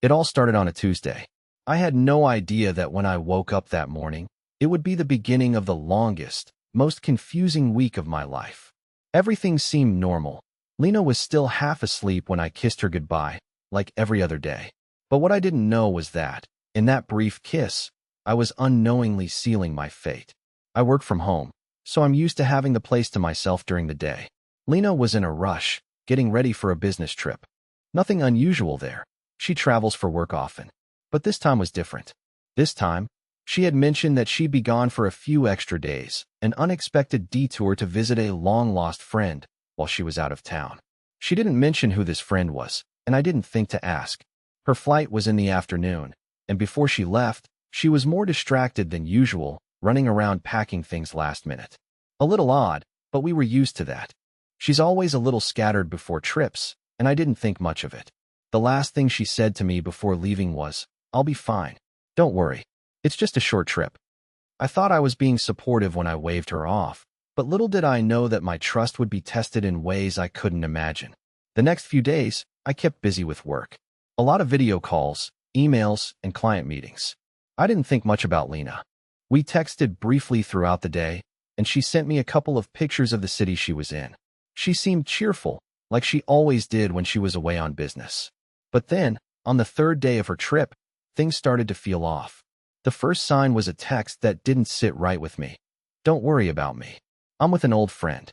It all started on a Tuesday. I had no idea that when I woke up that morning, it would be the beginning of the longest, most confusing week of my life. Everything seemed normal. Lena was still half asleep when I kissed her goodbye, like every other day. But what I didn't know was that, in that brief kiss, I was unknowingly sealing my fate. I work from home, so I'm used to having the place to myself during the day. Lena was in a rush, getting ready for a business trip. Nothing unusual there. She travels for work often. But this time was different. This time, she had mentioned that she'd be gone for a few extra days, an unexpected detour to visit a long-lost friend while she was out of town. She didn't mention who this friend was, and I didn't think to ask. Her flight was in the afternoon, and before she left, she was more distracted than usual, running around packing things last minute. A little odd, but we were used to that. She's always a little scattered before trips, and I didn't think much of it. The last thing she said to me before leaving was, "I'll be fine. Don't worry. It's just a short trip." I thought I was being supportive when I waved her off, but little did I know that my trust would be tested in ways I couldn't imagine. The next few days, I kept busy with work. A lot of video calls, emails, and client meetings. I didn't think much about Lena. We texted briefly throughout the day, and she sent me a couple of pictures of the city she was in. She seemed cheerful, like she always did when she was away on business. But then, on the third day of her trip, things started to feel off. The first sign was a text that didn't sit right with me. "Don't worry about me. I'm with an old friend."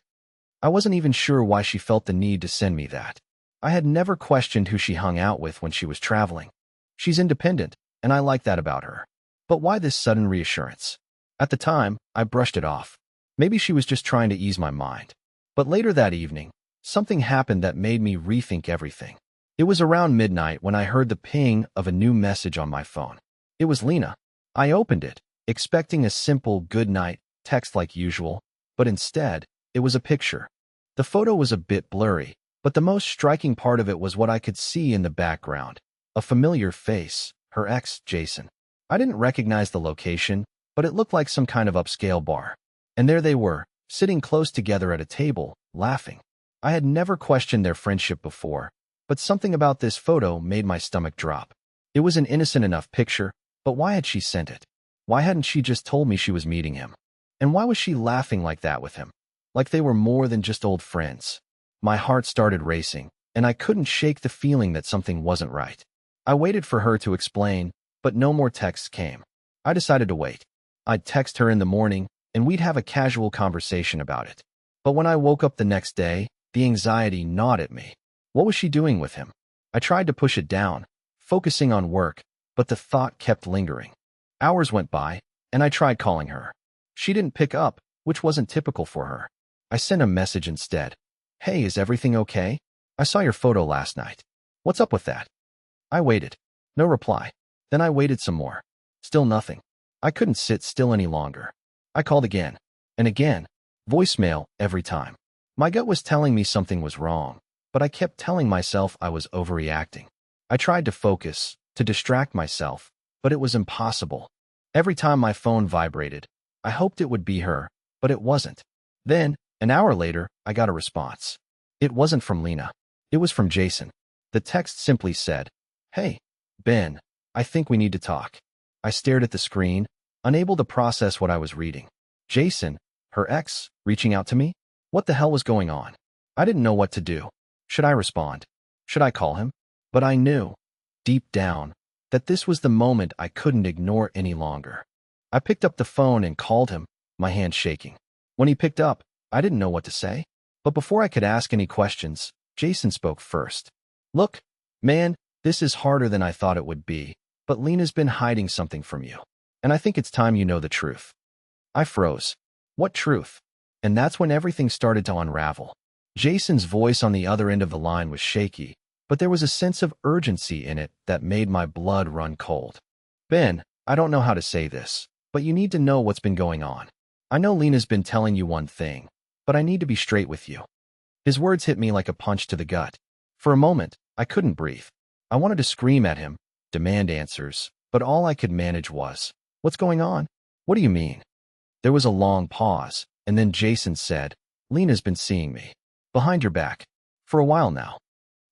I wasn't even sure why she felt the need to send me that. I had never questioned who she hung out with when she was traveling. She's independent, and I like that about her. But why this sudden reassurance? At the time, I brushed it off. Maybe she was just trying to ease my mind. But later that evening, something happened that made me rethink everything. It was around midnight when I heard the ping of a new message on my phone. It was Lena. I opened it, expecting a simple good night text like usual, but instead, it was a picture. The photo was a bit blurry, but the most striking part of it was what I could see in the background. A familiar face, her ex, Jason. I didn't recognize the location, but it looked like some kind of upscale bar. And there they were, sitting close together at a table, laughing. I had never questioned their friendship before, but something about this photo made my stomach drop. It was an innocent enough picture, but why had she sent it? Why hadn't she just told me she was meeting him? And why was she laughing like that with him? Like they were more than just old friends. My heart started racing, and I couldn't shake the feeling that something wasn't right. I waited for her to explain, but no more texts came. I decided to wait. I'd text her in the morning, and we'd have a casual conversation about it. But when I woke up the next day, the anxiety gnawed at me. What was she doing with him? I tried to push it down, focusing on work, but the thought kept lingering. Hours went by, and I tried calling her. She didn't pick up, which wasn't typical for her. I sent a message instead. "Hey, is everything okay? I saw your photo last night. What's up with that?" I waited. No reply. Then I waited some more. Still nothing. I couldn't sit still any longer. I called again. And again. Voicemail every time. My gut was telling me something was wrong, but I kept telling myself I was overreacting. I tried to focus, to distract myself, but it was impossible. Every time my phone vibrated, I hoped it would be her, but it wasn't. Then, an hour later, I got a response. It wasn't from Lena. It was from Jason. The text simply said, "Hey, Ben, I think we need to talk." I stared at the screen, unable to process what I was reading. Jason, her ex, reaching out to me? What the hell was going on? I didn't know what to do. Should I respond? Should I call him? But I knew, deep down, that this was the moment I couldn't ignore any longer. I picked up the phone and called him, my hand shaking. When he picked up, I didn't know what to say. But before I could ask any questions, Jason spoke first. "Look, man, this is harder than I thought it would be, but Lena's been hiding something from you. And I think it's time you know the truth." I froze. What truth? And that's when everything started to unravel. Jason's voice on the other end of the line was shaky, but there was a sense of urgency in it that made my blood run cold. "Ben, I don't know how to say this, but you need to know what's been going on. I know Lena's been telling you one thing, but I need to be straight with you." His words hit me like a punch to the gut. For a moment, I couldn't breathe. I wanted to scream at him, demand answers, but all I could manage was, "What's going on? What do you mean?" There was a long pause, and then Jason said, "Lena's been seeing me. Behind your back. For a while now."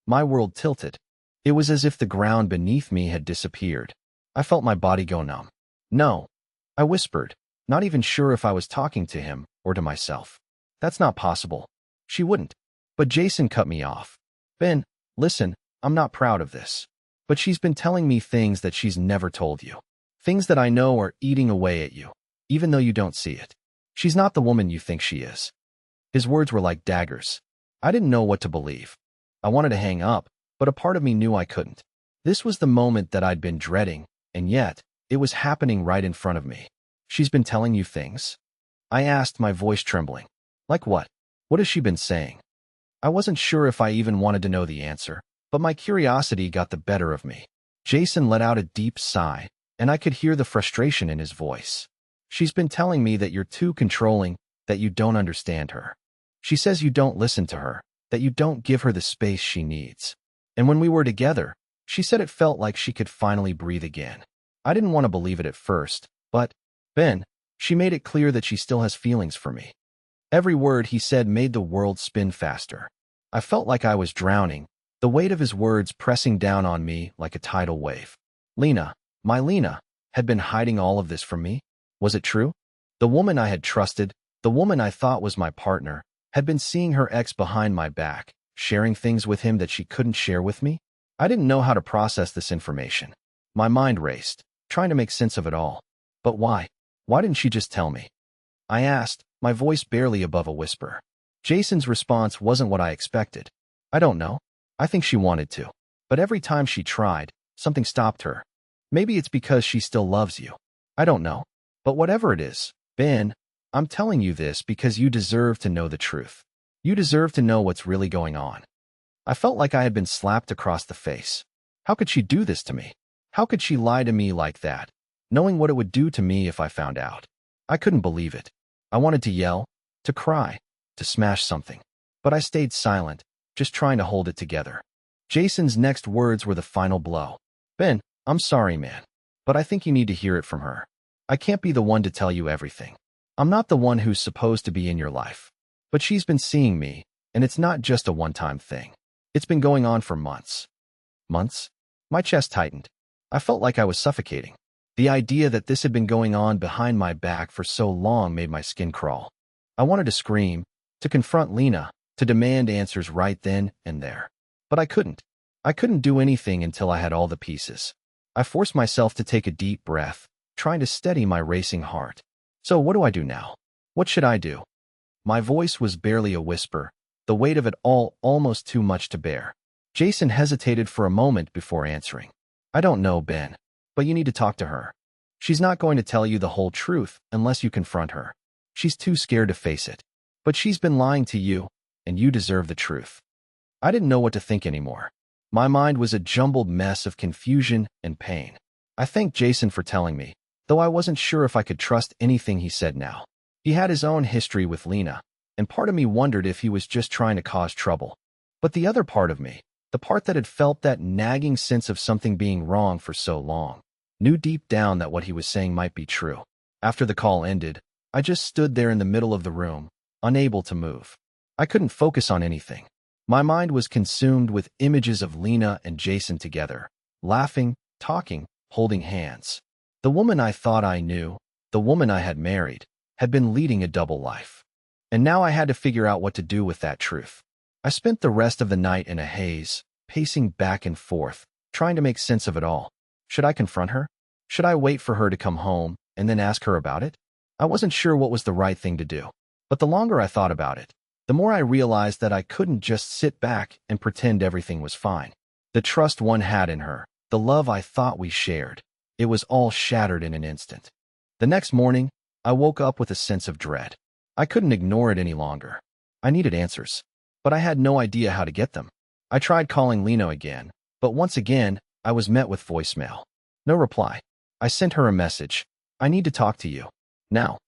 My world tilted. It was as if the ground beneath me had disappeared. I felt my body go numb. No, I whispered, not even sure if I was talking to him or to myself. That's not possible. She wouldn't. But Jason cut me off. Ben, listen, I'm not proud of this. But she's been telling me things that she's never told you. Things that I know are eating away at you, even though you don't see it. She's not the woman you think she is. His words were like daggers. I didn't know what to believe. I wanted to hang up, but a part of me knew I couldn't. This was the moment that I'd been dreading, and yet, it was happening right in front of me. She's been telling you things? I asked, my voice trembling. Like what? What has she been saying? I wasn't sure if I even wanted to know the answer, but my curiosity got the better of me. Jason let out a deep sigh, and I could hear the frustration in his voice. She's been telling me that you're too controlling, that you don't understand her. She says you don't listen to her, that you don't give her the space she needs. And when we were together, she said it felt like she could finally breathe again. I didn't want to believe it at first, but, Ben, she made it clear that she still has feelings for me. Every word he said made the world spin faster. I felt like I was drowning, the weight of his words pressing down on me like a tidal wave. Lena, my Lena, had been hiding all of this from me? Was it true? The woman I had trusted, the woman I thought was my partner, had been seeing her ex behind my back, sharing things with him that she couldn't share with me? I didn't know how to process this information. My mind raced, trying to make sense of it all. But why? Why didn't she just tell me? I asked, my voice barely above a whisper. Jason's response wasn't what I expected. I don't know. I think she wanted to. But every time she tried, something stopped her. Maybe it's because she still loves you. I don't know. But whatever it is, Ben, I'm telling you this because you deserve to know the truth. You deserve to know what's really going on. I felt like I had been slapped across the face. How could she do this to me? How could she lie to me like that, knowing what it would do to me if I found out? I couldn't believe it. I wanted to yell, to cry, to smash something. But I stayed silent, just trying to hold it together. Jason's next words were the final blow. Ben, I'm sorry, man. But I think you need to hear it from her. I can't be the one to tell you everything. I'm not the one who's supposed to be in your life. But she's been seeing me, and it's not just a one-time thing. It's been going on for months. Months? My chest tightened. I felt like I was suffocating. The idea that this had been going on behind my back for so long made my skin crawl. I wanted to scream, to confront Lena, to demand answers right then and there. But I couldn't. I couldn't do anything until I had all the pieces. I forced myself to take a deep breath, trying to steady my racing heart. So what do I do now? What should I do? My voice was barely a whisper, the weight of it all almost too much to bear. Jason hesitated for a moment before answering. I don't know, Ben, but you need to talk to her. She's not going to tell you the whole truth unless you confront her. She's too scared to face it. But she's been lying to you, and you deserve the truth. I didn't know what to think anymore. My mind was a jumbled mess of confusion and pain. I thanked Jason for telling me, though I wasn't sure if I could trust anything he said now. He had his own history with Lena, and part of me wondered if he was just trying to cause trouble. But the other part of me, the part that had felt that nagging sense of something being wrong for so long, knew deep down that what he was saying might be true. After the call ended, I just stood there in the middle of the room, unable to move. I couldn't focus on anything. My mind was consumed with images of Lena and Jason together, laughing, talking, holding hands. The woman I thought I knew, the woman I had married, had been leading a double life. And now I had to figure out what to do with that truth. I spent the rest of the night in a haze, pacing back and forth, trying to make sense of it all. Should I confront her? Should I wait for her to come home and then ask her about it? I wasn't sure what was the right thing to do. But the longer I thought about it, the more I realized that I couldn't just sit back and pretend everything was fine. The trust one had in her, the love I thought we shared, it was all shattered in an instant. The next morning, I woke up with a sense of dread. I couldn't ignore it any longer. I needed answers, but I had no idea how to get them. I tried calling Lena again, but once again, I was met with voicemail. No reply. I sent her a message. I need to talk to you. Now.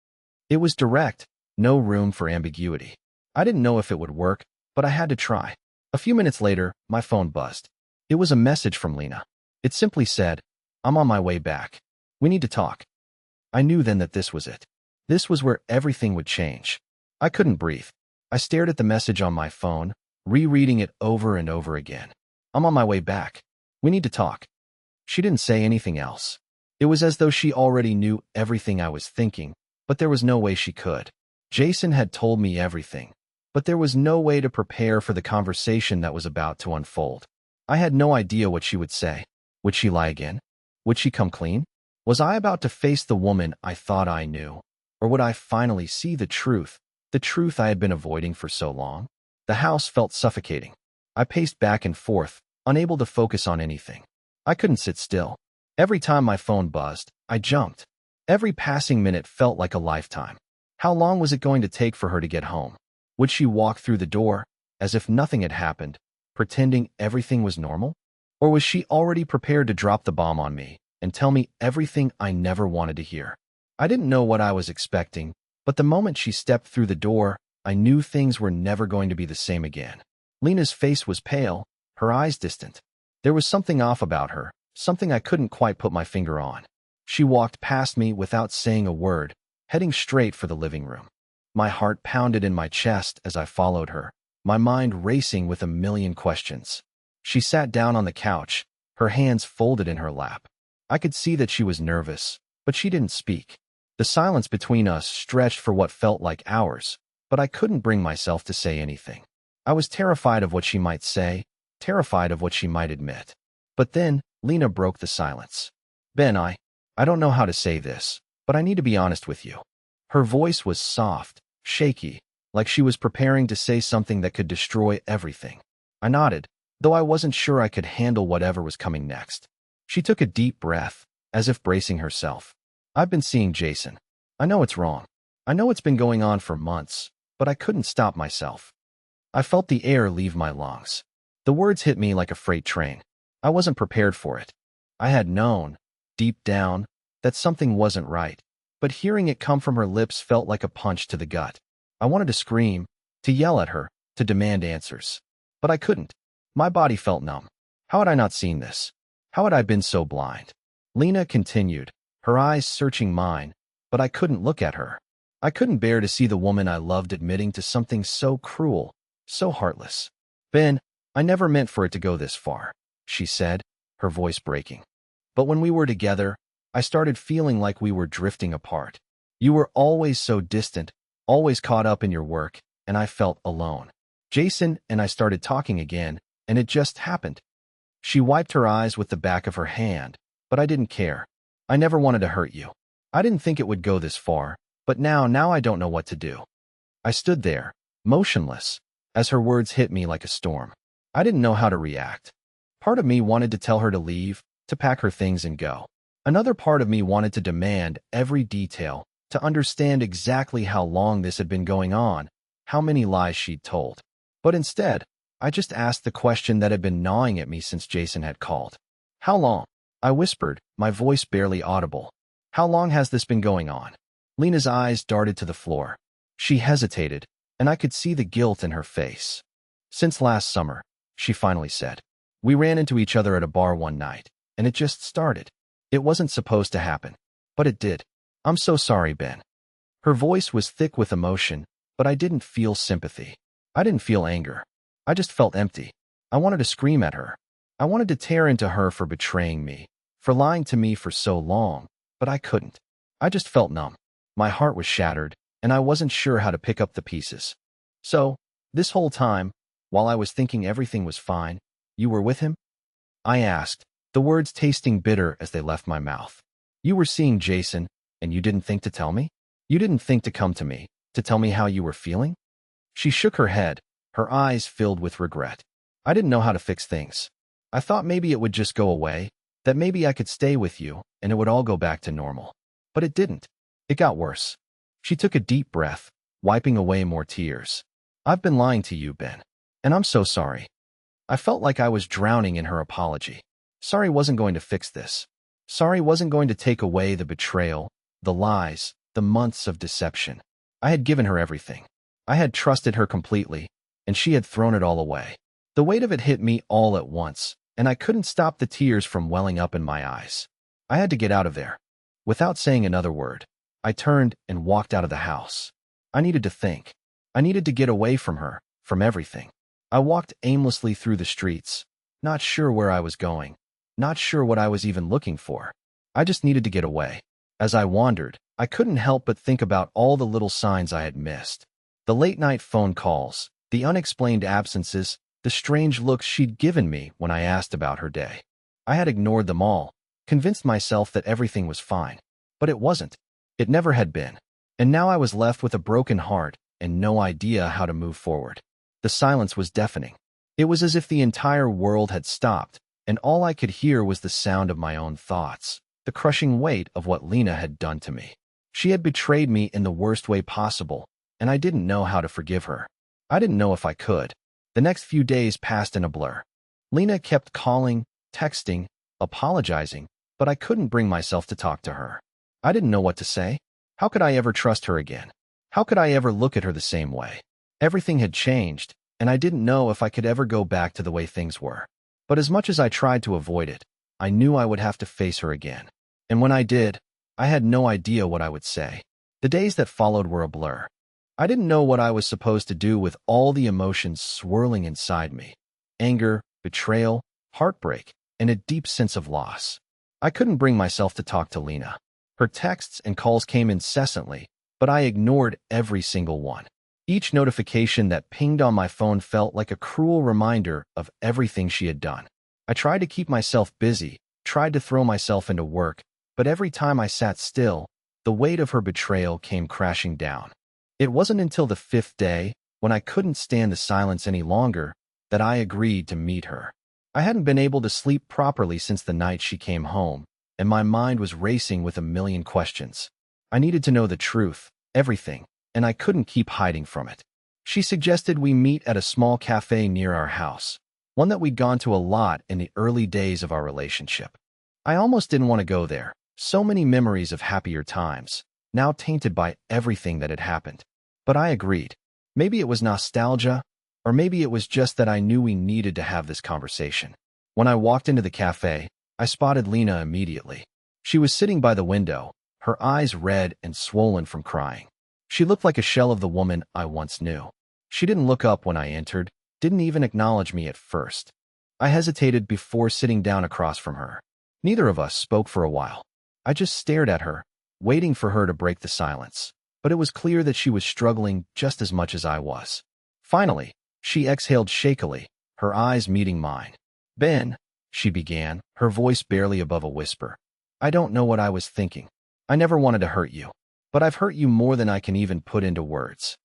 It was direct, no room for ambiguity. I didn't know if it would work, but I had to try. A few minutes later, my phone buzzed. It was a message from Lena. It simply said, I'm on my way back. We need to talk. I knew then that this was it. This was where everything would change. I couldn't breathe. I stared at the message on my phone, rereading it over and over again. I'm on my way back. We need to talk. She didn't say anything else. It was as though she already knew everything I was thinking, but there was no way she could. Jason had told me everything, but there was no way to prepare for the conversation that was about to unfold. I had no idea what she would say. Would she lie again? Would she come clean? Was I about to face the woman I thought I knew? Or would I finally see the truth I had been avoiding for so long? The house felt suffocating. I paced back and forth, unable to focus on anything. I couldn't sit still. Every time my phone buzzed, I jumped. Every passing minute felt like a lifetime. How long was it going to take for her to get home? Would she walk through the door, as if nothing had happened, pretending everything was normal? Or was she already prepared to drop the bomb on me and tell me everything I never wanted to hear? I didn't know what I was expecting, but the moment she stepped through the door, I knew things were never going to be the same again. Lena's face was pale, her eyes distant. There was something off about her, something I couldn't quite put my finger on. She walked past me without saying a word, heading straight for the living room. My heart pounded in my chest as I followed her, my mind racing with a million questions. She sat down on the couch, her hands folded in her lap. I could see that she was nervous, but she didn't speak. The silence between us stretched for what felt like hours, but I couldn't bring myself to say anything. I was terrified of what she might say, terrified of what she might admit. But then, Lena broke the silence. Ben, I don't know how to say this, but I need to be honest with you. Her voice was soft, shaky, like she was preparing to say something that could destroy everything. I nodded, though I wasn't sure I could handle whatever was coming next. She took a deep breath, as if bracing herself. I've been seeing Jason. I know it's wrong. I know it's been going on for months, but I couldn't stop myself. I felt the air leave my lungs. The words hit me like a freight train. I wasn't prepared for it. I had known, deep down, that something wasn't right, but hearing it come from her lips felt like a punch to the gut. I wanted to scream, to yell at her, to demand answers. But I couldn't. My body felt numb. How had I not seen this? How had I been so blind? Lena continued, her eyes searching mine, but I couldn't look at her. I couldn't bear to see the woman I loved admitting to something so cruel, so heartless. Ben, I never meant for it to go this far, she said, her voice breaking. But when we were together, I started feeling like we were drifting apart. You were always so distant, always caught up in your work, and I felt alone. Jason and I started talking again, and it just happened. She wiped her eyes with the back of her hand, but I didn't care. I never wanted to hurt you. I didn't think it would go this far, but now I don't know what to do. I stood there, motionless, as her words hit me like a storm. I didn't know how to react. Part of me wanted to tell her to leave, to pack her things and go. Another part of me wanted to demand every detail, to understand exactly how long this had been going on, how many lies she'd told. But instead, I just asked the question that had been gnawing at me since Jason had called. How long? I whispered, my voice barely audible. How long has this been going on? Lena's eyes darted to the floor. She hesitated, and I could see the guilt in her face. Since last summer, she finally said. We ran into each other at a bar one night, and it just started. It wasn't supposed to happen, but it did. I'm so sorry, Ben. Her voice was thick with emotion, but I didn't feel sympathy. I didn't feel anger. I just felt empty. I wanted to scream at her. I wanted to tear into her for betraying me, for lying to me for so long, but I couldn't. I just felt numb. My heart was shattered, and I wasn't sure how to pick up the pieces. So, this whole time, while I was thinking everything was fine, you were with him? I asked, the words tasting bitter as they left my mouth. You were seeing Jason, and you didn't think to tell me? You didn't think to come to me, to tell me how you were feeling? She shook her head, her eyes filled with regret. I didn't know how to fix things. I thought maybe it would just go away, that maybe I could stay with you, and it would all go back to normal. But it didn't. It got worse. She took a deep breath, wiping away more tears. I've been lying to you, Ben, and I'm so sorry. I felt like I was drowning in her apology. Sorry wasn't going to fix this. Sorry wasn't going to take away the betrayal, the lies, the months of deception. I had given her everything. I had trusted her completely, and she had thrown it all away. The weight of it hit me all at once, and I couldn't stop the tears from welling up in my eyes. I had to get out of there. Without saying another word, I turned and walked out of the house. I needed to think. I needed to get away from her, from everything. I walked aimlessly through the streets, not sure where I was going, not sure what I was even looking for. I just needed to get away. As I wandered, I couldn't help but think about all the little signs I had missed. The late-night phone calls, the unexplained absences, the strange looks she'd given me when I asked about her day. I had ignored them all, convinced myself that everything was fine. But it wasn't. It never had been. And now I was left with a broken heart and no idea how to move forward. The silence was deafening. It was as if the entire world had stopped, and all I could hear was the sound of my own thoughts, the crushing weight of what Lena had done to me. She had betrayed me in the worst way possible, and I didn't know how to forgive her. I didn't know if I could. The next few days passed in a blur. Lena kept calling, texting, apologizing, but I couldn't bring myself to talk to her. I didn't know what to say. How could I ever trust her again? How could I ever look at her the same way? Everything had changed, and I didn't know if I could ever go back to the way things were. But as much as I tried to avoid it, I knew I would have to face her again. And when I did, I had no idea what I would say. The days that followed were a blur. I didn't know what I was supposed to do with all the emotions swirling inside me. Anger, betrayal, heartbreak, and a deep sense of loss. I couldn't bring myself to talk to Lena. Her texts and calls came incessantly, but I ignored every single one. Each notification that pinged on my phone felt like a cruel reminder of everything she had done. I tried to keep myself busy, tried to throw myself into work, but every time I sat still, the weight of her betrayal came crashing down. It wasn't until the 5th day, when I couldn't stand the silence any longer, that I agreed to meet her. I hadn't been able to sleep properly since the night she came home, and my mind was racing with a million questions. I needed to know the truth, everything, and I couldn't keep hiding from it. She suggested we meet at a small cafe near our house, one that we'd gone to a lot in the early days of our relationship. I almost didn't want to go there. So many memories of happier times, now tainted by everything that had happened. But I agreed. Maybe it was nostalgia, or maybe it was just that I knew we needed to have this conversation. When I walked into the cafe, I spotted Lena immediately. She was sitting by the window, her eyes red and swollen from crying. She looked like a shell of the woman I once knew. She didn't look up when I entered, didn't even acknowledge me at first. I hesitated before sitting down across from her. Neither of us spoke for a while. I just stared at her, waiting for her to break the silence. But it was clear that she was struggling just as much as I was. Finally, she exhaled shakily, her eyes meeting mine. "Ben," she began, her voice barely above a whisper. "I don't know what I was thinking. I never wanted to hurt you. But I've hurt you more than I can even put into words."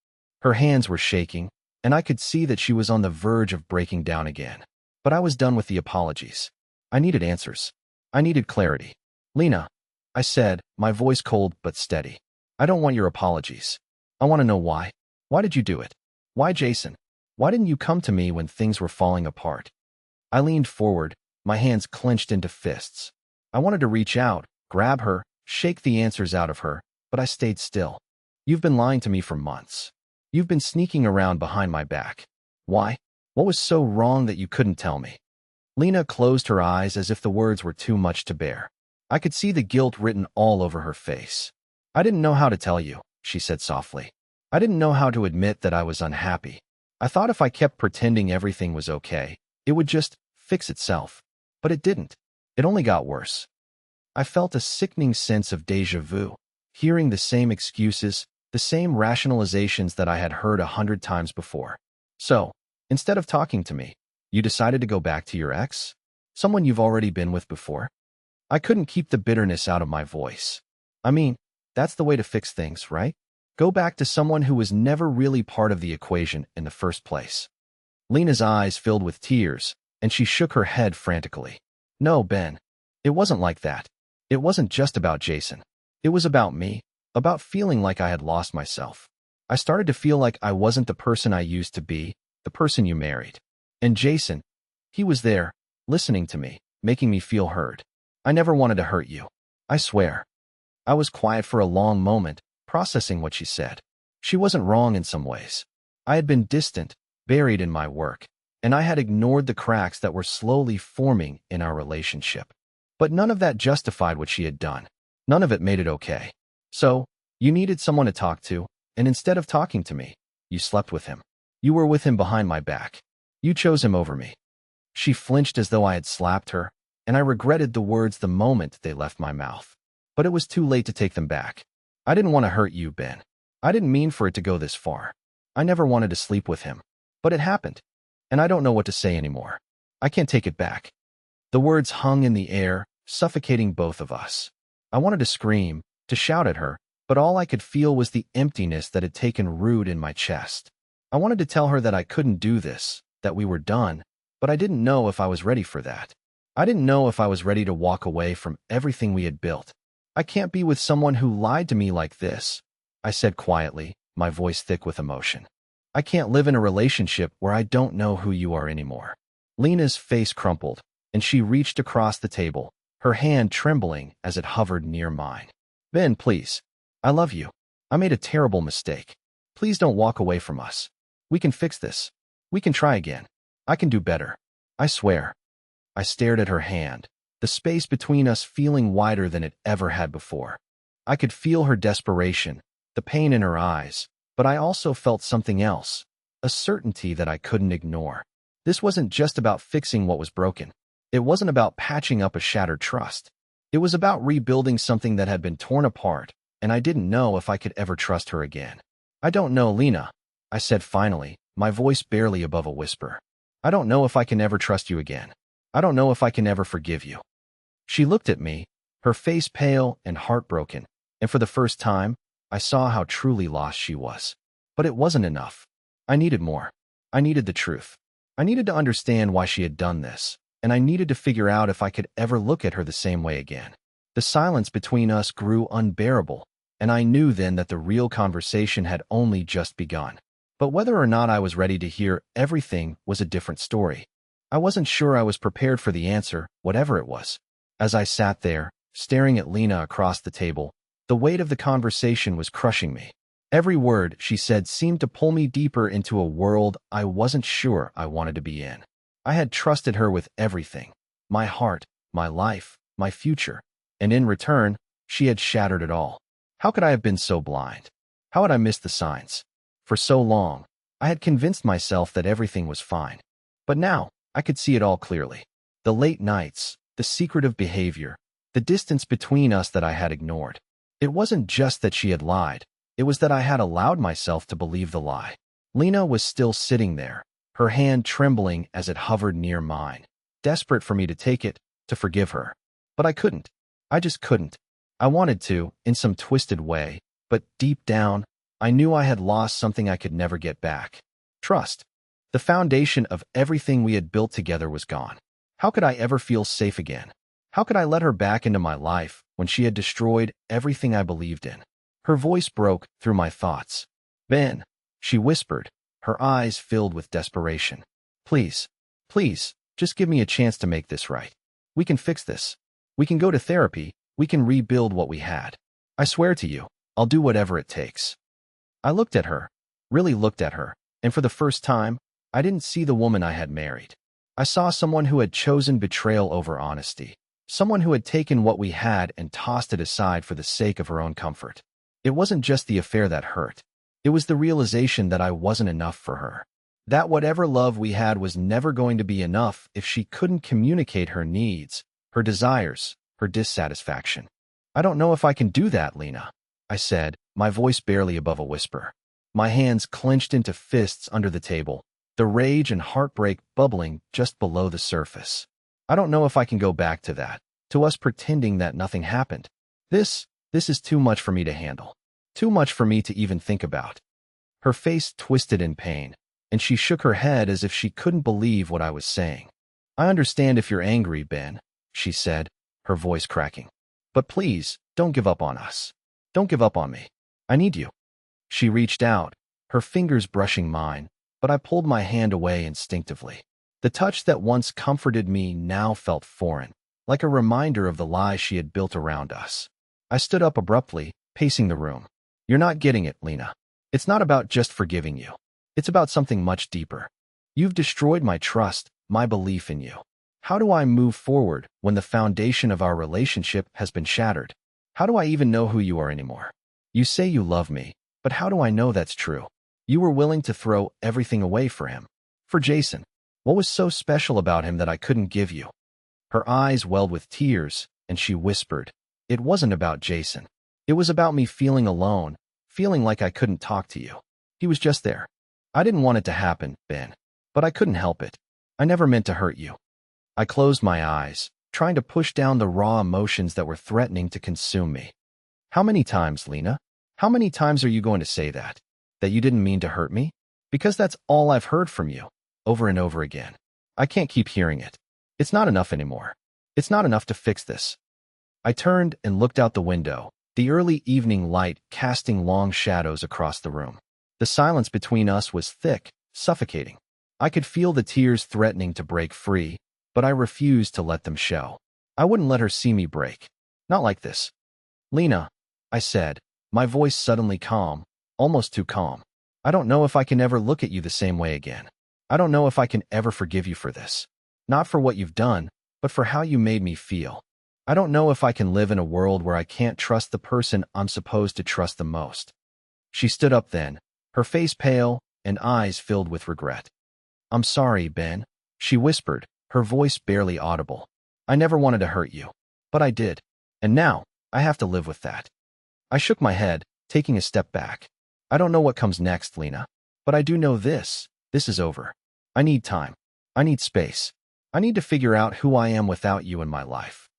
Her hands were shaking, and I could see that she was on the verge of breaking down again. But I was done with the apologies. I needed answers. I needed clarity. "Lena," I said, my voice cold but steady. "I don't want your apologies. I want to know why. Why did you do it? Why, Jason? Why didn't you come to me when things were falling apart?" I leaned forward, my hands clenched into fists. I wanted to reach out, grab her, shake the answers out of her, but I stayed still. "You've been lying to me for months. You've been sneaking around behind my back. Why? What was so wrong that you couldn't tell me?" Lena closed her eyes as if the words were too much to bear. I could see the guilt written all over her face. "I didn't know how to tell you," she said softly. "I didn't know how to admit that I was unhappy. I thought if I kept pretending everything was okay, it would just fix itself. But it didn't. It only got worse." I felt a sickening sense of déjà vu, hearing the same excuses, the same rationalizations that I had heard 100 times before. "So, instead of talking to me, you decided to go back to your ex? Someone you've already been with before?" I couldn't keep the bitterness out of my voice. "I mean, that's the way to fix things, right? Go back to someone who was never really part of the equation in the first place." Lena's eyes filled with tears, and she shook her head frantically. "No, Ben. It wasn't like that. It wasn't just about Jason. It was about me, about feeling like I had lost myself. I started to feel like I wasn't the person I used to be, the person you married. And Jason, he was there, listening to me, making me feel heard. I never wanted to hurt you. I swear." I was quiet for a long moment, processing what she said. She wasn't wrong in some ways. I had been distant, buried in my work, and I had ignored the cracks that were slowly forming in our relationship. But none of that justified what she had done. None of it made it okay. "So, you needed someone to talk to, and instead of talking to me, you slept with him. You were with him behind my back. You chose him over me." She flinched as though I had slapped her, and I regretted the words the moment they left my mouth. But it was too late to take them back. I didn't want to hurt you, Ben. I didn't mean for it to go this far. I never wanted to sleep with him. But it happened, and I don't know what to say anymore. I can't take it back. The words hung in the air, suffocating both of us. I wanted to scream, to shout at her, but all I could feel was the emptiness that had taken root in my chest. I wanted to tell her that I couldn't do this, that we were done, but I didn't know if I was ready for that. I didn't know if I was ready to walk away from everything we had built. I can't be with someone who lied to me like this, I said quietly, my voice thick with emotion. I can't live in a relationship where I don't know who you are anymore. Lena's face crumpled, and she reached across the table, her hand trembling as it hovered near mine. Ben, please. I love you. I made a terrible mistake. Please don't walk away from us. We can fix this. We can try again. I can do better. I swear. I stared at her hand, the space between us feeling wider than it ever had before. I could feel her desperation, the pain in her eyes, but I also felt something else, a certainty that I couldn't ignore. This wasn't just about fixing what was broken. It wasn't about patching up a shattered trust. It was about rebuilding something that had been torn apart, and I didn't know if I could ever trust her again. I don't know, Lena, I said finally, my voice barely above a whisper. I don't know if I can ever trust you again. I don't know if I can ever forgive you. She looked at me, her face pale and heartbroken, and for the first time, I saw how truly lost she was. But it wasn't enough. I needed more. I needed the truth. I needed to understand why she had done this, and I needed to figure out if I could ever look at her the same way again. The silence between us grew unbearable, and I knew then that the real conversation had only just begun. But whether or not I was ready to hear everything was a different story. I wasn't sure I was prepared for the answer, whatever it was. As I sat there, staring at Lena across the table, the weight of the conversation was crushing me. Every word she said seemed to pull me deeper into a world I wasn't sure I wanted to be in. I had trusted her with everything, my heart, my life, my future, and in return, she had shattered it all. How could I have been so blind? How had I missed the signs? For so long, I had convinced myself that everything was fine. But now, I could see it all clearly. The late nights, the secretive behavior, the distance between us that I had ignored. It wasn't just that she had lied. It was that I had allowed myself to believe the lie. Lena was still sitting there, her hand trembling as it hovered near mine, desperate for me to take it, to forgive her. But I couldn't. I just couldn't. I wanted to, in some twisted way, but deep down, I knew I had lost something I could never get back. Trust. The foundation of everything we had built together was gone. How could I ever feel safe again? How could I let her back into my life when she had destroyed everything I believed in? Her voice broke through my thoughts. Ben, she whispered, her eyes filled with desperation. Please, please, just give me a chance to make this right. We can fix this. We can go to therapy. We can rebuild what we had. I swear to you, I'll do whatever it takes. I looked at her, really looked at her, and for the first time, I didn't see the woman I had married. I saw someone who had chosen betrayal over honesty, someone who had taken what we had and tossed it aside for the sake of her own comfort. It wasn't just the affair that hurt. It was the realization that I wasn't enough for her. That whatever love we had was never going to be enough if she couldn't communicate her needs, her desires, her dissatisfaction. I don't know if I can do that, Lena, I said, my voice barely above a whisper. My hands clenched into fists under the table, the rage and heartbreak bubbling just below the surface. I don't know if I can go back to that, to us pretending that nothing happened. This is too much for me to handle. Too much for me to even think about. Her face twisted in pain, and she shook her head as if she couldn't believe what I was saying. I understand if you're angry, Ben, she said, her voice cracking. But please, don't give up on us. Don't give up on me. I need you. She reached out, her fingers brushing mine, but I pulled my hand away instinctively. The touch that once comforted me now felt foreign, like a reminder of the lies she had built around us. I stood up abruptly, pacing the room. You're not getting it, Lena. It's not about just forgiving you. It's about something much deeper. You've destroyed my trust, my belief in you. How do I move forward when the foundation of our relationship has been shattered? How do I even know who you are anymore? You say you love me, but how do I know that's true? You were willing to throw everything away for him. For Jason. What was so special about him that I couldn't give you? Her eyes welled with tears, and she whispered, "It wasn't about Jason. It was about me feeling alone, feeling like I couldn't talk to you. He was just there. I didn't want it to happen, Ben, but I couldn't help it. I never meant to hurt you." I closed my eyes, trying to push down the raw emotions that were threatening to consume me. "How many times, Lena? How many times are you going to say that? That you didn't mean to hurt me? Because that's all I've heard from you, over and over again. I can't keep hearing it. It's not enough anymore. It's not enough to fix this." I turned and looked out the window, the early evening light casting long shadows across the room. The silence between us was thick, suffocating. I could feel the tears threatening to break free, but I refused to let them show. I wouldn't let her see me break. Not like this. "Lena," I said, my voice suddenly calm, almost too calm. "I don't know if I can ever look at you the same way again. I don't know if I can ever forgive you for this. Not for what you've done, but for how you made me feel. I don't know if I can live in a world where I can't trust the person I'm supposed to trust the most." She stood up then, her face pale and eyes filled with regret. "I'm sorry, Ben," she whispered, her voice barely audible. "I never wanted to hurt you, but I did, and now I have to live with that." I shook my head, taking a step back. "I don't know what comes next, Lena, but I do know this. This is over. I need time. I need space. I need to figure out who I am without you in my life."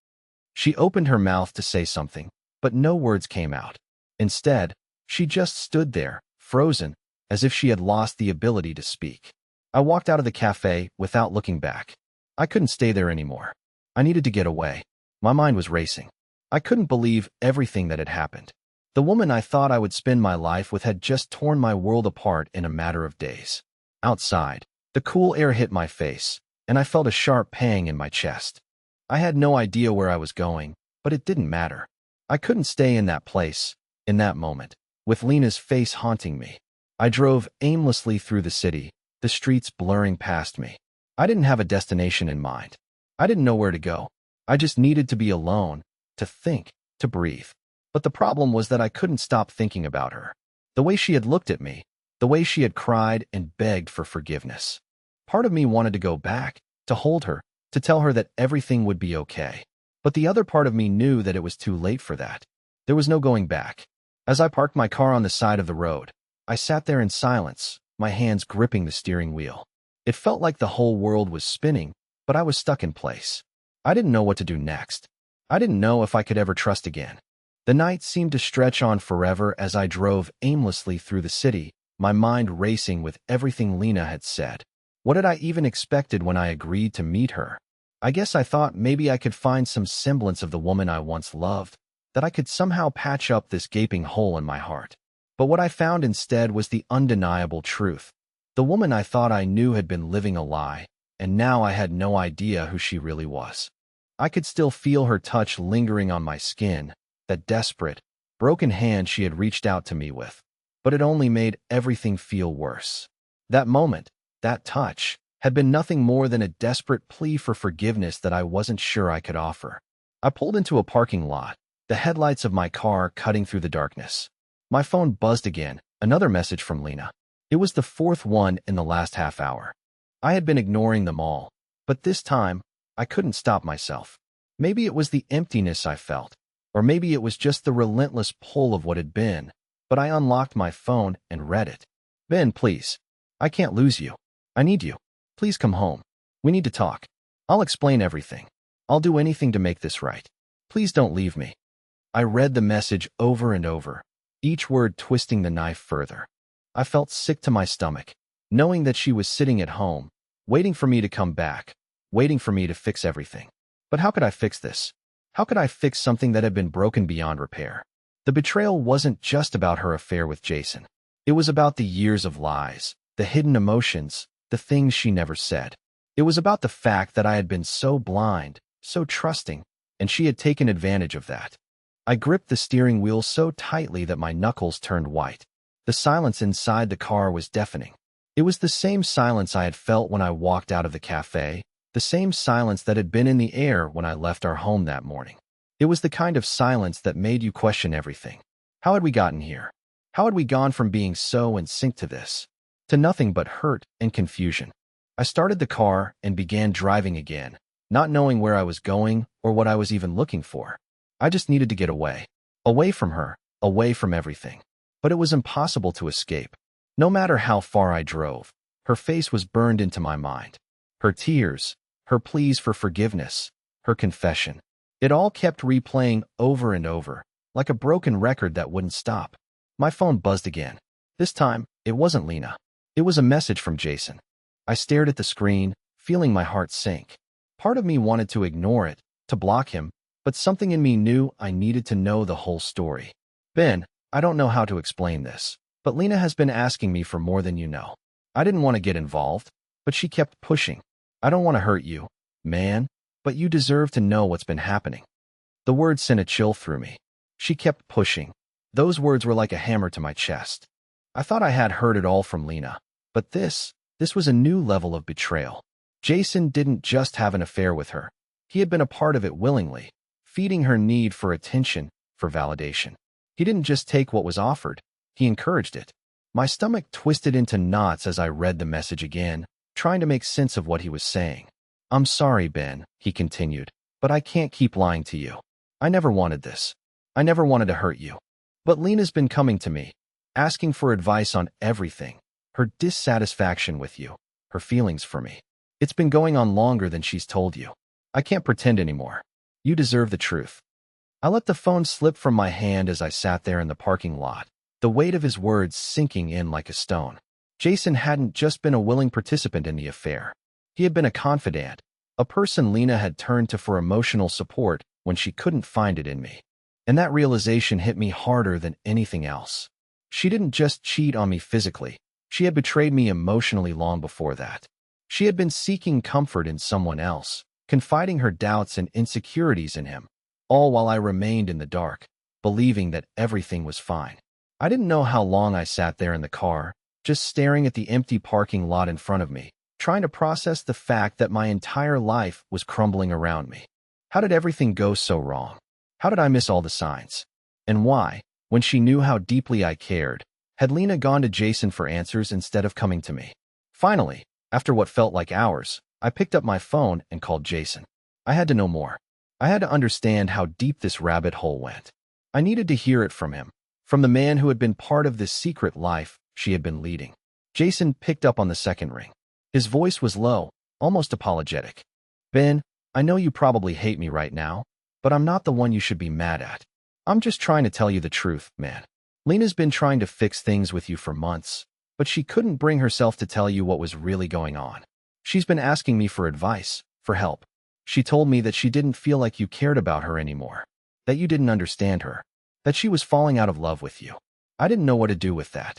She opened her mouth to say something, but no words came out. Instead, she just stood there, frozen, as if she had lost the ability to speak. I walked out of the cafe without looking back. I couldn't stay there anymore. I needed to get away. My mind was racing. I couldn't believe everything that had happened. The woman I thought I would spend my life with had just torn my world apart in a matter of days. Outside, the cool air hit my face, and I felt a sharp pang in my chest. I had no idea where I was going, but it didn't matter. I couldn't stay in that place, in that moment, with Lena's face haunting me. I drove aimlessly through the city, the streets blurring past me. I didn't have a destination in mind. I didn't know where to go. I just needed to be alone, to think, to breathe. But the problem was that I couldn't stop thinking about her. The way she had looked at me, the way she had cried and begged for forgiveness. Part of me wanted to go back, to hold her, to tell her that everything would be okay. But the other part of me knew that it was too late for that. There was no going back. As I parked my car on the side of the road, I sat there in silence, my hands gripping the steering wheel. It felt like the whole world was spinning, but I was stuck in place. I didn't know what to do next. I didn't know if I could ever trust again. The night seemed to stretch on forever as I drove aimlessly through the city, my mind racing with everything Lena had said. What had I even expected when I agreed to meet her? I guess I thought maybe I could find some semblance of the woman I once loved, that I could somehow patch up this gaping hole in my heart. But what I found instead was the undeniable truth. The woman I thought I knew had been living a lie, and now I had no idea who she really was. I could still feel her touch lingering on my skin, that desperate, broken hand she had reached out to me with. But it only made everything feel worse. That moment, that touch, had been nothing more than a desperate plea for forgiveness that I wasn't sure I could offer. I pulled into a parking lot, the headlights of my car cutting through the darkness. My phone buzzed again, another message from Lena. It was the fourth one in the last half hour. I had been ignoring them all, but this time, I couldn't stop myself. Maybe it was the emptiness I felt, or maybe it was just the relentless pull of what had been, but I unlocked my phone and read it. "Ben, please. I can't lose you. I need you. Please come home. We need to talk. I'll explain everything. I'll do anything to make this right. Please don't leave me." I read the message over and over, each word twisting the knife further. I felt sick to my stomach, knowing that she was sitting at home, waiting for me to come back, waiting for me to fix everything. But how could I fix this? How could I fix something that had been broken beyond repair? The betrayal wasn't just about her affair with Jason. It was about the years of lies, the hidden emotions, the things she never said. It was about the fact that I had been so blind, so trusting, and she had taken advantage of that. I gripped the steering wheel so tightly that my knuckles turned white. The silence inside the car was deafening. It was the same silence I had felt when I walked out of the cafe, the same silence that had been in the air when I left our home that morning. It was the kind of silence that made you question everything. How had we gotten here? How had we gone from being so in sync to this? To nothing but hurt and confusion. I started the car and began driving again, not knowing where I was going or what I was even looking for. I just needed to get away. Away from her, away from everything. But it was impossible to escape. No matter how far I drove, her face was burned into my mind. Her tears, her pleas for forgiveness, her confession. It all kept replaying over and over, like a broken record that wouldn't stop. My phone buzzed again. This time, it wasn't Lena. It was a message from Jason. I stared at the screen, feeling my heart sink. Part of me wanted to ignore it, to block him, but something in me knew I needed to know the whole story. Ben, I don't know how to explain this, but Lena has been asking me for more than you know. I didn't want to get involved, but she kept pushing. I don't want to hurt you, man, but you deserve to know what's been happening. The words sent a chill through me. She kept pushing. Those words were like a hammer to my chest. I thought I had heard it all from Lena, but this was a new level of betrayal. Jason didn't just have an affair with her. He had been a part of it willingly, feeding her need for attention, for validation. He didn't just take what was offered, he encouraged it. My stomach twisted into knots as I read the message again, trying to make sense of what he was saying. I'm sorry, Ben, he continued, but I can't keep lying to you. I never wanted this. I never wanted to hurt you. But Lena's been coming to me, asking for advice on everything. Her dissatisfaction with you, her feelings for me. It's been going on longer than she's told you. I can't pretend anymore. You deserve the truth. I let the phone slip from my hand as I sat there in the parking lot, the weight of his words sinking in like a stone. Jason hadn't just been a willing participant in the affair. He had been a confidant, a person Lena had turned to for emotional support when she couldn't find it in me. And that realization hit me harder than anything else. She didn't just cheat on me physically. She had betrayed me emotionally long before that. She had been seeking comfort in someone else, confiding her doubts and insecurities in him, all while I remained in the dark, believing that everything was fine. I didn't know how long I sat there in the car, just staring at the empty parking lot in front of me, trying to process the fact that my entire life was crumbling around me. How did everything go so wrong? How did I miss all the signs? And why, when she knew how deeply I cared, had Lena gone to Jason for answers instead of coming to me? Finally, after what felt like hours, I picked up my phone and called Jason. I had to know more. I had to understand how deep this rabbit hole went. I needed to hear it from him, from the man who had been part of this secret life she had been leading. Jason picked up on the second ring. His voice was low, almost apologetic. Ben, I know you probably hate me right now, but I'm not the one you should be mad at. I'm just trying to tell you the truth, man. Lena's been trying to fix things with you for months, but she couldn't bring herself to tell you what was really going on. She's been asking me for advice, for help. She told me that she didn't feel like you cared about her anymore, that you didn't understand her, that she was falling out of love with you. I didn't know what to do with that.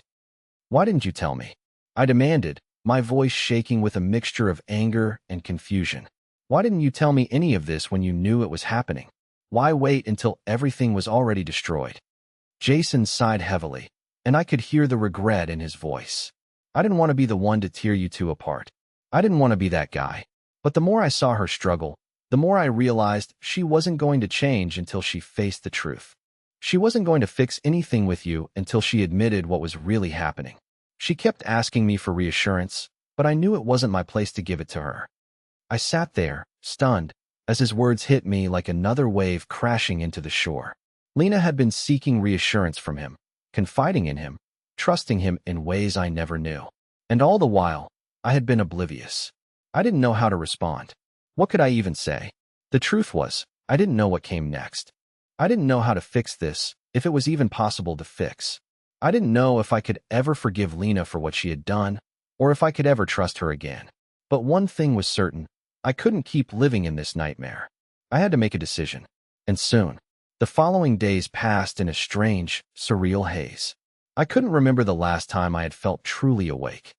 Why didn't you tell me? I demanded, my voice shaking with a mixture of anger and confusion. Why didn't you tell me any of this when you knew it was happening? Why wait until everything was already destroyed? Jason sighed heavily, and I could hear the regret in his voice. I didn't want to be the one to tear you two apart. I didn't want to be that guy. But the more I saw her struggle, the more I realized she wasn't going to change until she faced the truth. She wasn't going to fix anything with you until she admitted what was really happening. She kept asking me for reassurance, but I knew it wasn't my place to give it to her. I sat there, stunned, as his words hit me like another wave crashing into the shore. Lena had been seeking reassurance from him, confiding in him, trusting him in ways I never knew. And all the while, I had been oblivious. I didn't know how to respond. What could I even say? The truth was, I didn't know what came next. I didn't know how to fix this, if it was even possible to fix. I didn't know if I could ever forgive Lena for what she had done, or if I could ever trust her again. But one thing was certain, I couldn't keep living in this nightmare. I had to make a decision. And soon. The following days passed in a strange, surreal haze. I couldn't remember the last time I had felt truly awake.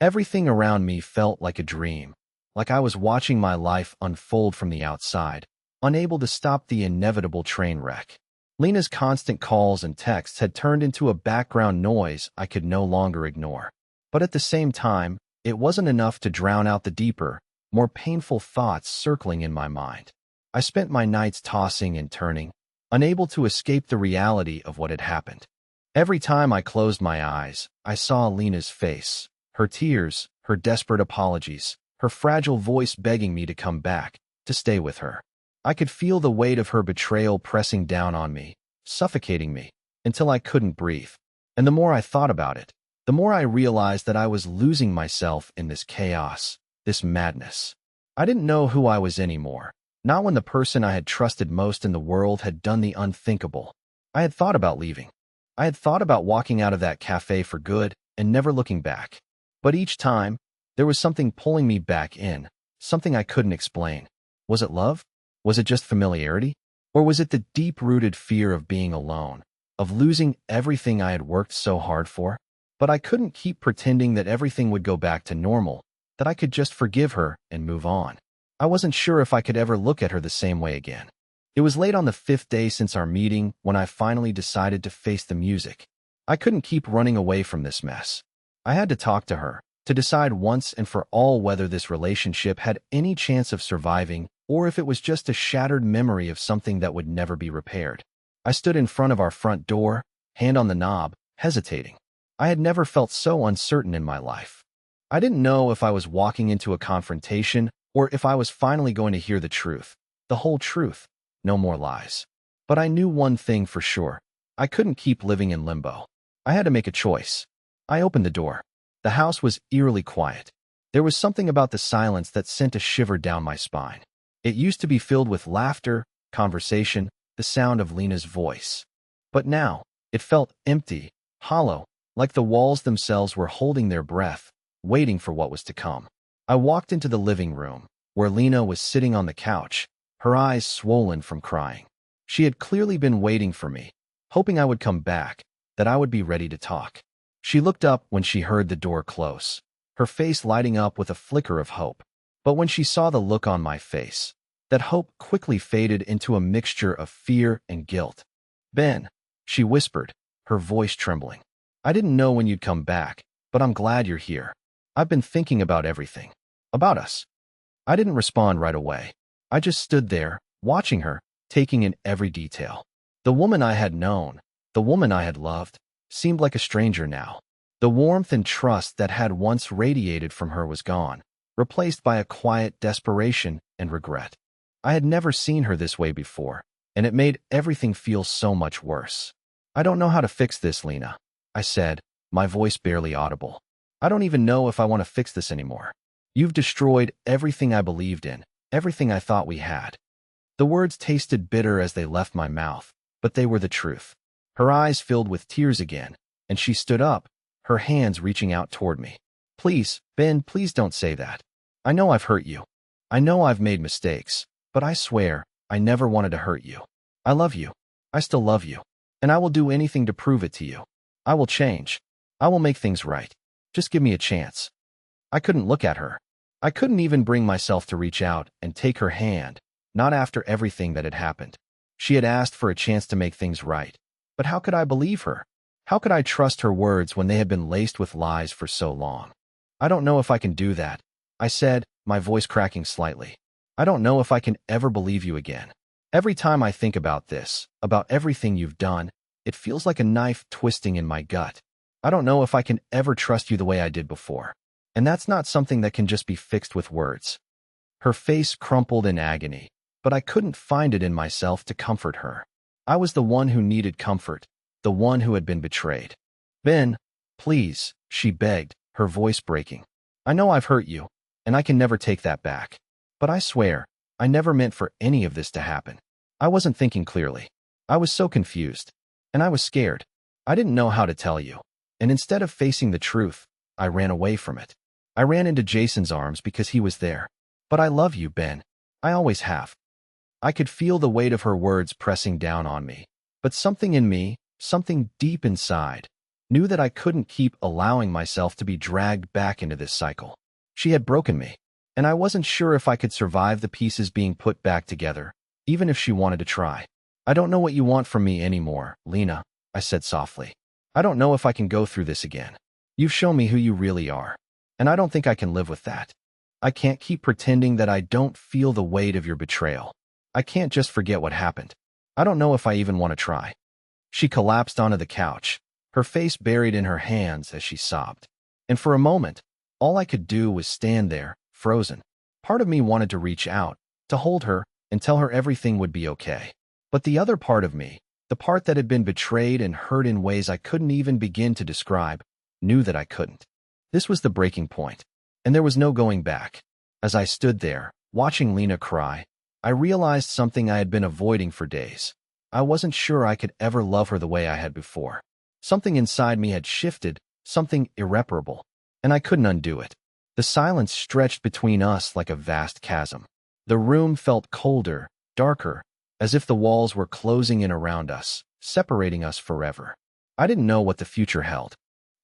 Everything around me felt like a dream, like I was watching my life unfold from the outside, unable to stop the inevitable train wreck. Lena's constant calls and texts had turned into a background noise I could no longer ignore. But at the same time, it wasn't enough to drown out the deeper, more painful thoughts circling in my mind. I spent my nights tossing and turning, unable to escape the reality of what had happened. Every time I closed my eyes, I saw Lena's face, her tears, her desperate apologies, her fragile voice begging me to come back, to stay with her. I could feel the weight of her betrayal pressing down on me, suffocating me, until I couldn't breathe. And the more I thought about it, the more I realized that I was losing myself in this chaos, this madness. I didn't know who I was anymore, not when the person I had trusted most in the world had done the unthinkable. I had thought about leaving. I had thought about walking out of that cafe for good and never looking back. But each time, there was something pulling me back in, something I couldn't explain. Was it love? Was it just familiarity? Or was it the deep-rooted fear of being alone, of losing everything I had worked so hard for? But I couldn't keep pretending that everything would go back to normal, that I could just forgive her and move on. I wasn't sure if I could ever look at her the same way again. It was late on the 5th day since our meeting when I finally decided to face the music. I couldn't keep running away from this mess. I had to talk to her, to decide once and for all whether this relationship had any chance of surviving or if it was just a shattered memory of something that would never be repaired. I stood in front of our front door, hand on the knob, hesitating. I had never felt so uncertain in my life. I didn't know if I was walking into a confrontation or if I was finally going to hear the truth, the whole truth, no more lies. But I knew one thing for sure. I couldn't keep living in limbo. I had to make a choice. I opened the door. The house was eerily quiet. There was something about the silence that sent a shiver down my spine. It used to be filled with laughter, conversation, the sound of Lena's voice. But now, it felt empty, hollow, like the walls themselves were holding their breath, waiting for what was to come. I walked into the living room, where Lena was sitting on the couch, her eyes swollen from crying. She had clearly been waiting for me, hoping I would come back, that I would be ready to talk. She looked up when she heard the door close, her face lighting up with a flicker of hope. But when she saw the look on my face, that hope quickly faded into a mixture of fear and guilt. "Ben," she whispered, her voice trembling. "I didn't know when you'd come back, but I'm glad you're here. I've been thinking about everything. About us." I didn't respond right away. I just stood there, watching her, taking in every detail. The woman I had known, the woman I had loved, seemed like a stranger now. The warmth and trust that had once radiated from her was gone, replaced by a quiet desperation and regret. I had never seen her this way before, and it made everything feel so much worse. "I don't know how to fix this, Lena," I said, my voice barely audible. "I don't even know if I want to fix this anymore. You've destroyed everything I believed in, everything I thought we had." The words tasted bitter as they left my mouth, but they were the truth. Her eyes filled with tears again, and she stood up, her hands reaching out toward me. "Please, Ben, please don't say that. I know I've hurt you. I know I've made mistakes, but I swear, I never wanted to hurt you. I love you. I still love you. And I will do anything to prove it to you. I will change. I will make things right. Just give me a chance." I couldn't look at her. I couldn't even bring myself to reach out and take her hand, not after everything that had happened. She had asked for a chance to make things right. But how could I believe her? How could I trust her words when they had been laced with lies for so long? "I don't know if I can do that," I said, my voice cracking slightly. "I don't know if I can ever believe you again. Every time I think about this, about everything you've done, it feels like a knife twisting in my gut. I don't know if I can ever trust you the way I did before. And that's not something that can just be fixed with words." Her face crumpled in agony, but I couldn't find it in myself to comfort her. I was the one who needed comfort, the one who had been betrayed. "Ben, please," she begged, her voice breaking. "I know I've hurt you, and I can never take that back. But I swear, I never meant for any of this to happen. I wasn't thinking clearly. I was so confused. And I was scared. I didn't know how to tell you. And instead of facing the truth, I ran away from it. I ran into Jason's arms because he was there. But I love you, Ben. I always have." I could feel the weight of her words pressing down on me. But something in me, something deep inside, knew that I couldn't keep allowing myself to be dragged back into this cycle. She had broken me, and I wasn't sure if I could survive the pieces being put back together, even if she wanted to try. "I don't know what you want from me anymore, Lena," I said softly. "I don't know if I can go through this again. You've shown me who you really are, and I don't think I can live with that. I can't keep pretending that I don't feel the weight of your betrayal. I can't just forget what happened. I don't know if I even want to try." She collapsed onto the couch, her face buried in her hands as she sobbed. And for a moment, all I could do was stand there, frozen. Part of me wanted to reach out, to hold her and tell her everything would be okay. But the other part of me, the part that had been betrayed and hurt in ways I couldn't even begin to describe, knew that I couldn't. This was the breaking point, and there was no going back. As I stood there, watching Lena cry, I realized something I had been avoiding for days. I wasn't sure I could ever love her the way I had before. Something inside me had shifted, something irreparable, and I couldn't undo it. The silence stretched between us like a vast chasm. The room felt colder, darker, as if the walls were closing in around us, separating us forever. I didn't know what the future held.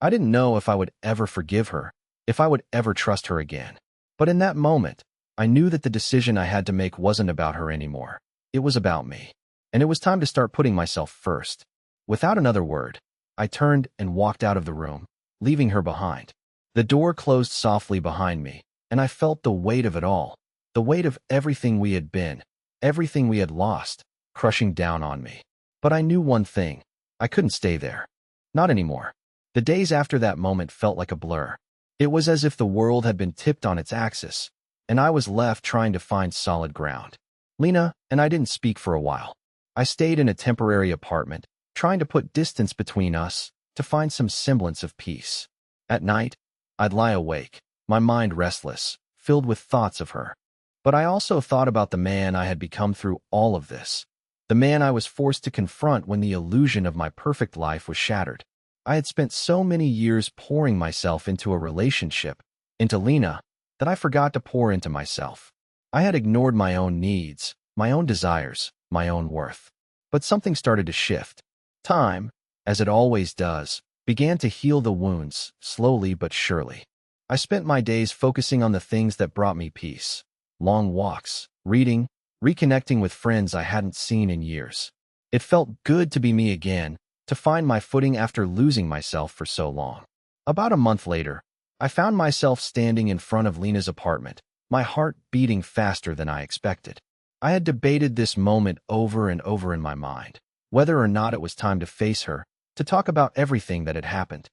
I didn't know if I would ever forgive her, if I would ever trust her again. But in that moment, I knew that the decision I had to make wasn't about her anymore. It was about me. And it was time to start putting myself first. Without another word, I turned and walked out of the room, leaving her behind. The door closed softly behind me, and I felt the weight of it all, the weight of everything we had been, everything we had lost, crushing down on me. But I knew one thing. I couldn't stay there. Not anymore. The days after that moment felt like a blur. It was as if the world had been tipped on its axis, and I was left trying to find solid ground. Lena and I didn't speak for a while. I stayed in a temporary apartment, trying to put distance between us, to find some semblance of peace. At night, I'd lie awake, my mind restless, filled with thoughts of her. But I also thought about the man I had become through all of this, the man I was forced to confront when the illusion of my perfect life was shattered. I had spent so many years pouring myself into a relationship, into Lena, that I forgot to pour into myself. I had ignored my own needs, my own desires, my own worth. But something started to shift. Time, as it always does, began to heal the wounds, slowly but surely. I spent my days focusing on the things that brought me peace. Long walks, reading, reconnecting with friends I hadn't seen in years. It felt good to be me again, to find my footing after losing myself for so long. About a month later, I found myself standing in front of Lena's apartment, my heart beating faster than I expected. I had debated this moment over and over in my mind, whether or not it was time to face her, to talk about everything that had happened.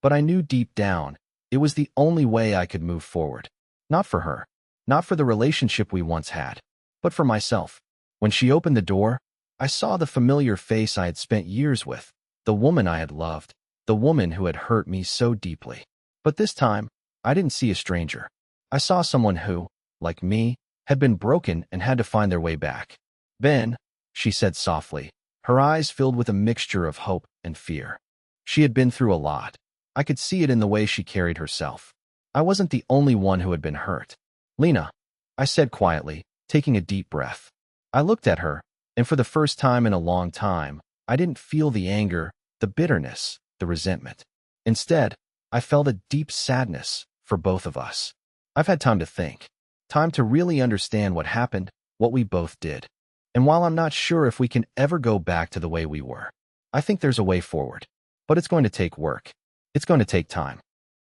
But I knew deep down, it was the only way I could move forward. Not for her, not for the relationship we once had, but for myself. When she opened the door, I saw the familiar face I had spent years with, the woman I had loved, the woman who had hurt me so deeply. But this time, I didn't see a stranger. I saw someone who, like me, had been broken and had to find their way back. "Ben," she said softly, her eyes filled with a mixture of hope and fear. She had been through a lot. I could see it in the way she carried herself. I wasn't the only one who had been hurt. "Lena," I said quietly, taking a deep breath. I looked at her, and for the first time in a long time, I didn't feel the anger, the bitterness, the resentment. Instead, I felt a deep sadness for both of us. I've had time to think, time to really understand what happened, what we both did. And while I'm not sure if we can ever go back to the way we were, I think there's a way forward. But it's going to take work. It's going to take time.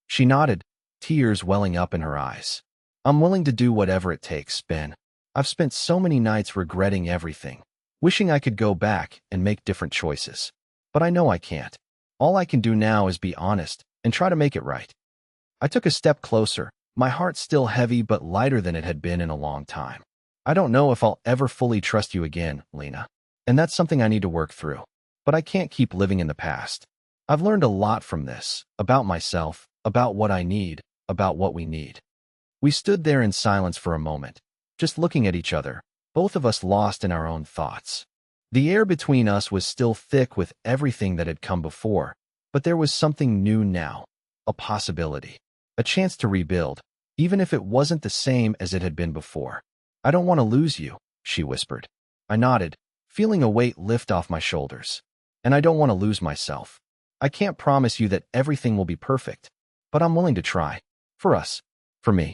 She nodded, tears welling up in her eyes. "I'm willing to do whatever it takes, Ben. I've spent so many nights regretting everything, wishing I could go back and make different choices. But I know I can't. All I can do now is be honest and try to make it right." I took a step closer, my heart still heavy but lighter than it had been in a long time. "I don't know if I'll ever fully trust you again, Lena. And that's something I need to work through. But I can't keep living in the past. I've learned a lot from this, about myself, about what I need, about what we need." We stood there in silence for a moment, just looking at each other, both of us lost in our own thoughts. The air between us was still thick with everything that had come before, but there was something new now, a possibility, a chance to rebuild, even if it wasn't the same as it had been before. "I don't want to lose you," she whispered. I nodded, feeling a weight lift off my shoulders. "And I don't want to lose myself. I can't promise you that everything will be perfect, but I'm willing to try. For us. For me."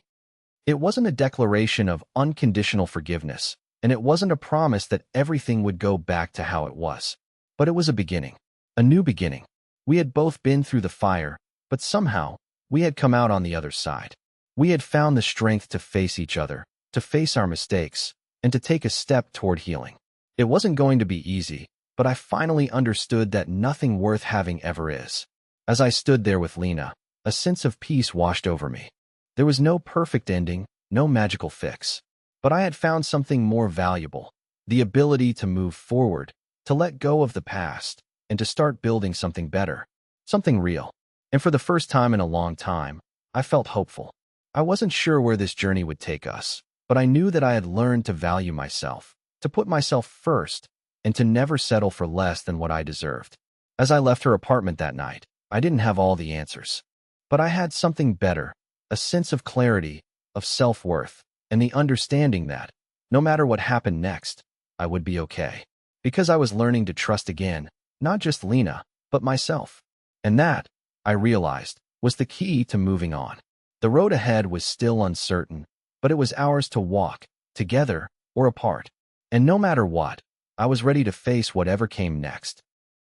It wasn't a declaration of unconditional forgiveness, and it wasn't a promise that everything would go back to how it was. But it was a beginning. A new beginning. We had both been through the fire, but somehow, we had come out on the other side. We had found the strength to face each other, to face our mistakes, and to take a step toward healing. It wasn't going to be easy, but I finally understood that nothing worth having ever is. As I stood there with Lena, a sense of peace washed over me. There was no perfect ending, no magical fix. But I had found something more valuable, the ability to move forward, to let go of the past, and to start building something better, something real. And for the first time in a long time, I felt hopeful. I wasn't sure where this journey would take us, but I knew that I had learned to value myself, to put myself first, and to never settle for less than what I deserved. As I left her apartment that night, I didn't have all the answers, but I had something better, a sense of clarity, of self-worth, and the understanding that, no matter what happened next, I would be okay. Because I was learning to trust again, not just Lena, but myself. And that, I realized, was the key to moving on. The road ahead was still uncertain, but it was ours to walk, together or apart. And no matter what, I was ready to face whatever came next.